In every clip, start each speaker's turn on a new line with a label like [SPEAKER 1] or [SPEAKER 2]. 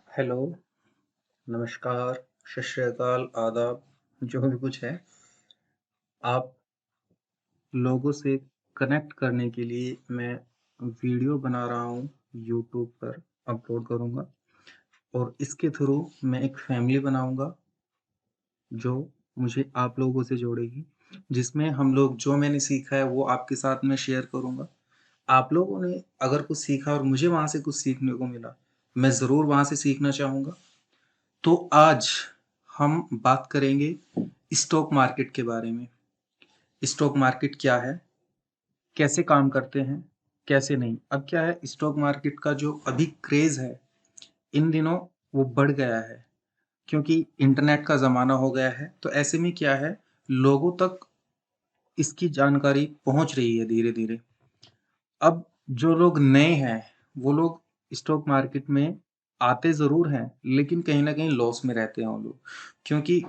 [SPEAKER 1] Hello, नमस्कार, सत श्री अकाल, आदाब, जो भी कुछ है, आप लोगों से कनेक्ट करने के लिए मैं वीडियो बना रहा हूँ, यूट्यूब पर अपलोड करूँगा और इसके थ्रू मैं एक फैमिली बनाऊँगा, जो मुझे आप लोगों से जोड़ेगी, जिसमें हम लोग जो मैंने सीखा है, वो आपके साथ मैं शेयर करूँगा। आप लोगों ने अगर कुछ सीखा और मुझे वहाँ से कुछ सीखने को मिला, मैं ज़रूर वहाँ से सीखना चाहूँगा। तो आज हम बात करेंगे स्टॉक मार्केट के बारे में। स्टॉक मार्केट क्या है? कैसे काम करते हैं? कैसे नहीं? अब क्या है स्टॉक मार्केट का जो अभी क्रेज़ है, इन दिनों वो बढ़ गया है क्योंकि इंटरनेट का ज़माना हो गया है। तो ऐसे में क्या है लोगों तक इसकी जानकारी पहुँच रही है धीरे-धीरे। अब जो लोग नए हैं, वो लोग स्टॉक मार्केट में आते ज़रूर हैं, लेकिन कहीं न कहीं लॉस में रहते हैं वो लोग। क्योंकि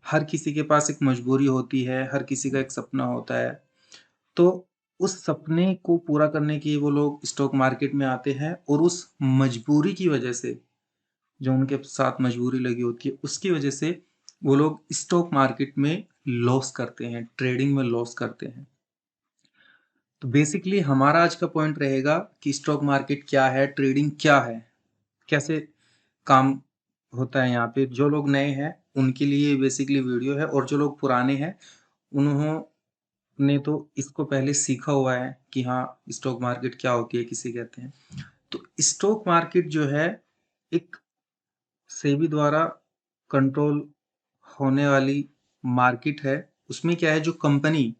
[SPEAKER 1] हर किसी के पास एक मजबूरी होती है, हर किसी का एक सपना होता है। तो उस सपने को पूरा करने के लिए वो लोग स्टॉक मार्केट में आते हैं और उस मजबूरी की वजह से, जो उनके साथ मजबूरी लगी होती है, उसकी वजह से वो लोग स्टॉक मार्केट में लॉस करते हैं, ट्रेडिंग में लॉस करते हैं। तो बेसिकली हमारा आज का पॉइंट रहेगा कि स्टॉक मार्केट क्या है, ट्रेडिंग क्या है, कैसे काम होता है यहाँ पे। जो लोग नए हैं उनके लिए बेसिकली वीडियो है और जो लोग पुराने हैं उन्होंने तो इसको पहले सीखा हुआ है कि हाँ स्टॉक मार्केट क्या होती है, किसे कहते हैं। तो स्टॉक मार्केट जो है एक सेबी द्वारा कंट्रोल होने वाली मार्केट है। उसमें क्या है जो कंपनी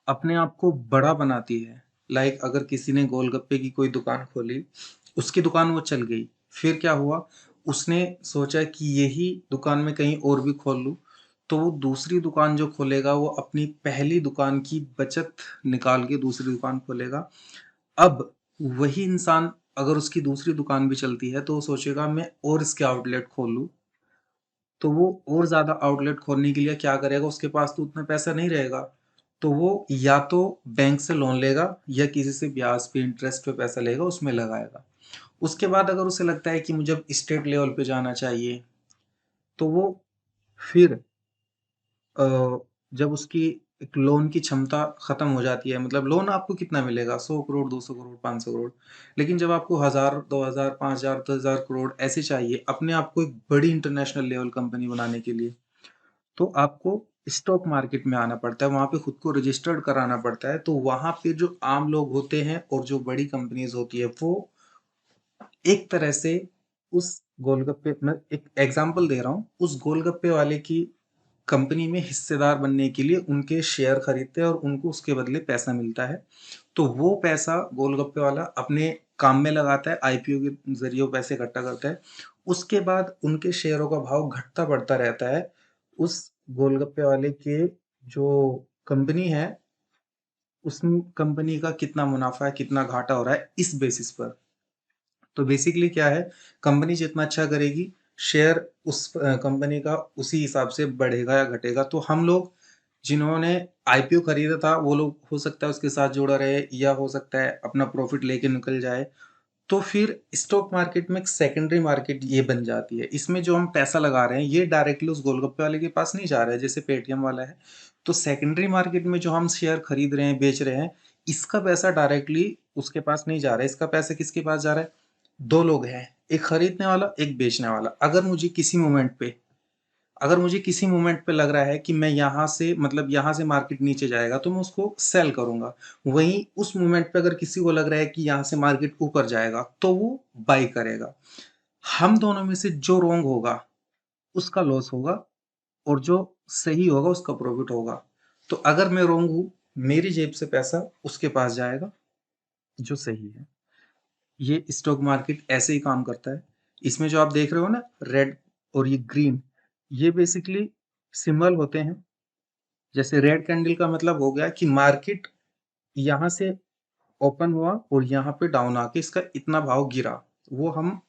[SPEAKER 1] अपने आप को बड़ा बनाती है। लाइक अगर किसी ने गोलगप्पे की कोई दुकान खोली, उसकी दुकान वो चल गई। फिर क्या हुआ? उसने सोचा कि यही दुकान मैं कहीं और भी खोल लूँ, तो वो दूसरी दुकान जो खोलेगा वो अपनी पहली दुकान की बचत निकाल के दूसरी दुकान खोलेगा। अब वही इंसान अगर उसकी दूसरी दुकान भी चलती है तो वो सोचेगा मैं और इसके आउटलेट खोल लूँ। तो वो और ज़्यादा आउटलेट खोलने के लिए क्या करेगा? उसके पास तो उतना पैसा नहीं रहेगा। तो वो या तो बैंक से लोन लेगा या किसी से ब्याज पे, इंटरेस्ट पे पैसा लेगा, उसमें लगाएगा। उसके बाद अगर उसे लगता है कि मुझे अब स्टेट लेवल पे जाना चाहिए, तो वो फिर जब उसकी एक लोन की क्षमता खत्म हो जाती है, मतलब लोन आपको कितना मिलेगा? 100 करोड़, 200 करोड़, 500 करोड़। लेकिन जब आपको 1000, 2000, 5000, 10,000 करोड़ ऐसे चाहिए अपने आप को एक बड़ी इंटरनेशनल लेवल कंपनी बनाने के लिए, तो आपको स्टॉक मार्केट में आना पड़ता है, वहाँ पे खुद को रजिस्टर्ड कराना पड़ता है। तो वहाँ पे जो आम लोग होते हैं और जो बड़ी कंपनीज़ होती है, वो एक तरह से उस गोलगप्पे, मैं एक एग्ज़ाम्पल दे रहा हूँ, उस गोलगप्पे वाले की कंपनी में हिस्सेदार बनने के लिए उनके शेयर खरीदते हैं और उनको उसके बदले पैसा मिलता है। तो वो पैसा गोलगप्पे वाला अपने काम में लगाता है, आईपीओ के ज़रिए वो पैसे इकट्ठा करता है। उसके बाद उनके शेयरों का भाव घटता बढ़ता रहता है। उस गोलगप्पे वाले के जो कंपनी है, उस कंपनी का कितना मुनाफ़ा है, कितना घाटा हो रहा है, इस बेसिस पर। तो बेसिकली क्या है, कंपनी जितना अच्छा करेगी, शेयर उस कंपनी का उसी हिसाब से बढ़ेगा या घटेगा। तो हम लोग जिन्होंने आईपीओ खरीदा था, वो लोग हो सकता है उसके साथ जुड़ा रहे या हो सकता है अपना प्रॉफ़िट लेके निकल जाए। तो फिर स्टॉक मार्केट में एक सेकेंडरी मार्केट ये बन जाती है। इसमें जो हम पैसा लगा रहे हैं, ये डायरेक्टली उस गोलगप्पे वाले के पास नहीं जा रहा है, जैसे पेटीएम वाला है। तो सेकेंडरी मार्केट में जो हम शेयर खरीद रहे हैं, बेच रहे हैं, इसका पैसा डायरेक्टली उसके पास नहीं जा रहा है। इसका पैसा किसके पास जा रहा है? 2 लोग हैं, एक खरीदने वाला, एक बेचने वाला। अगर मुझे किसी मोमेंट पे लग रहा है कि मैं यहाँ से, मतलब यहाँ से मार्केट नीचे जाएगा, तो मैं उसको सेल करूँगा। वहीं उस मोमेंट पे अगर किसी को लग रहा है कि यहाँ से मार्केट ऊपर जाएगा, तो वो बाय करेगा। हम दोनों में से जो रॉन्ग होगा, उसका लॉस होगा और जो सही होगा, उसका प्रॉफिट होगा। तो अगर मैं रॉन्ग हूँ, मेरी जेब से पैसा उसके पास जाएगा, जो सही है। ये स्टॉक मार्केट ऐसे ही काम करता है। इसमें जो आप देख रहे हो ना, रेड और ये ग्रीन, ये बेसिकली सिंबल होते हैं। जैसे रेड कैंडल का मतलब हो गया कि मार्केट यहाँ से ओपन हुआ और यहाँ पे डाउन आके इसका इतना भाव गिरा। वो हम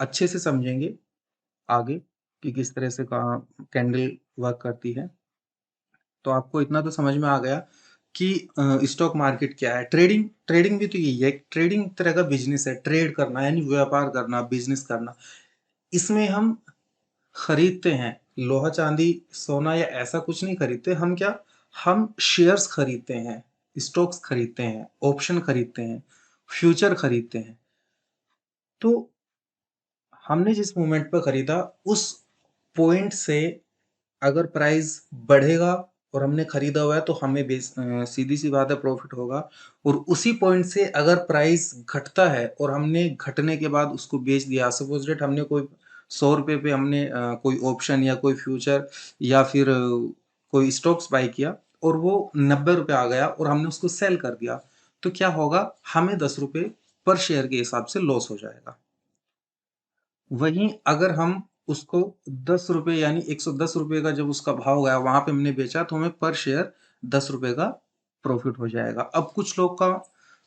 [SPEAKER 1] अच्छे से समझेंगे आगे कि किस तरह से कैंडल वर्क करती है। तो आपको इतना तो समझ में आ गया कि स्टॉक मार्केट क्या है। ट्रेडिंग ट्रेडिंग भी तो यही है, ट्रेडिंग एक तरह का बिजनेस है, ट्रेड करना यानी व्यापार करना, बिजनेस करना। इसमें हम खरीदते हैं लोहा चांदी सोना या ऐसा कुछ नहीं खरीदते हम, क्या हम शेयर्स खरीदते हैं, स्टॉक्स खरीदते हैं, ऑप्शन खरीदते हैं, फ्यूचर खरीदते हैं। तो हमने जिस मोमेंट पर खरीदा उस पॉइंट से अगर प्राइस बढ़ेगा और हमने खरीदा हुआ है तो हमें सीधी सी बात है प्रॉफिट होगा। और उसी पॉइंट से अगर प्राइस घटता है और हमने घटने के बाद उसको बेच दिया, सपोज डेट हमने कोई 100 रुपये पे हमने कोई ऑप्शन या कोई फ्यूचर या फिर कोई स्टॉक्स बाई किया और वो 90 रुपये आ गया और हमने उसको सेल कर दिया, तो क्या होगा, हमें 10 रुपये पर शेयर के हिसाब से लॉस हो जाएगा। वहीं अगर हम उसको 10 रुपये यानी 110 रुपये का जब उसका भाव गया वहां पे हमने बेचा तो हमें पर शेयर 10 रुपये का प्रॉफिट हो जाएगा। अब कुछ लोग का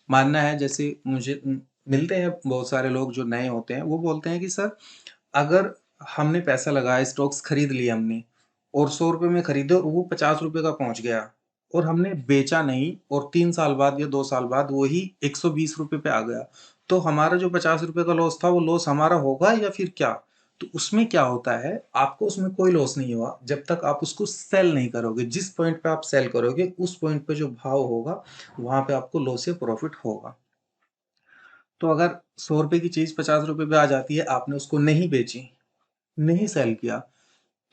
[SPEAKER 1] मानना है, जैसे मुझे मिलते हैं बहुत सारे लोग जो नए होते हैं, वो बोलते हैं कि सर अगर हमने पैसा लगाया, स्टॉक्स खरीद लिए हमने और 100 रुपये में खरीदे और वो 50 रुपये का पहुंच गया और हमने बेचा नहीं और 3 साल बाद या 2 साल बाद वही 120 रुपये पे आ गया, तो हमारा जो 50 रुपये का लॉस था वो लॉस हमारा होगा या फिर क्या? तो उसमें क्या होता है, आपको उसमें कोई लॉस नहीं हुआ जब तक आप उसको सेल नहीं करोगे। जिस पॉइंट पे आप सेल करोगे उस पॉइंट पे जो भाव होगा वहां पे आपको लॉस या प्रॉफिट होगा। तो अगर 100 रुपये की चीज 50 रुपये पे आ जाती है, आपने उसको नहीं बेची, नहीं सेल किया,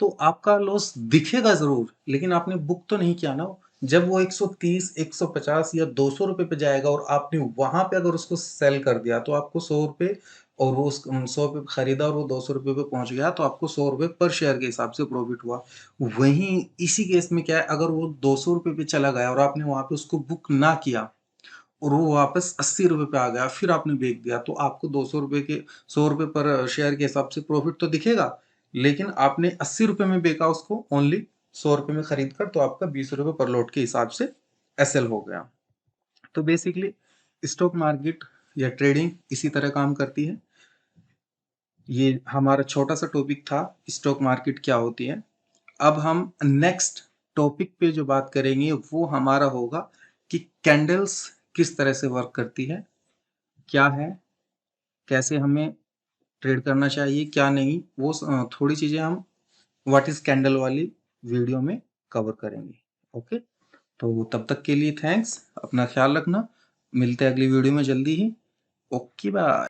[SPEAKER 1] तो आपका लॉस दिखेगा जरूर लेकिन आपने बुक तो नहीं किया ना। जब वो 130 150 या 200 रुपये पे जाएगा और आपने वहां पे अगर उसको सेल कर दिया तो आपको 100 रुपये, और वो 100 रुपये खरीदा और वो 200 रुपये पे पहुंच गया तो आपको 100 रुपये पर शेयर के हिसाब से प्रॉफिट हुआ। वहीं इसी केस में क्या है, अगर वो 200 रुपये पे चला गया और आपने वहां पे उसको बुक ना किया और वो वापस 80 रुपये पे आ गया, फिर आपने बेच दिया, तो आपको 200 रुपये के 100 रुपये पर शेयर के हिसाब से प्रॉफिट तो दिखेगा, लेकिन आपने 80 रुपये में बेचा उसको ओनली 100 रुपये में खरीद कर, तो आपका 20 रुपये पर लॉट के हिसाब से एसएल हो गया। तो बेसिकली स्टॉक मार्केट या ट्रेडिंग इसी तरह काम करती है। ये हमारा छोटा सा टॉपिक था, स्टॉक मार्केट क्या होती है। अब हम नेक्स्ट टॉपिक पे जो बात करेंगे वो हमारा होगा कि कैंडल्स किस तरह से वर्क करती है, क्या है, कैसे हमें ट्रेड करना चाहिए, क्या नहीं, वो थोड़ी चीजें हम व्हाट इज कैंडल वाली वीडियो में कवर करेंगे। ओके, तो तब तक के लिए थैंक्स, अपना ख्याल रखना, मिलते हैं अगली वीडियो में जल्दी ही। Okay bye.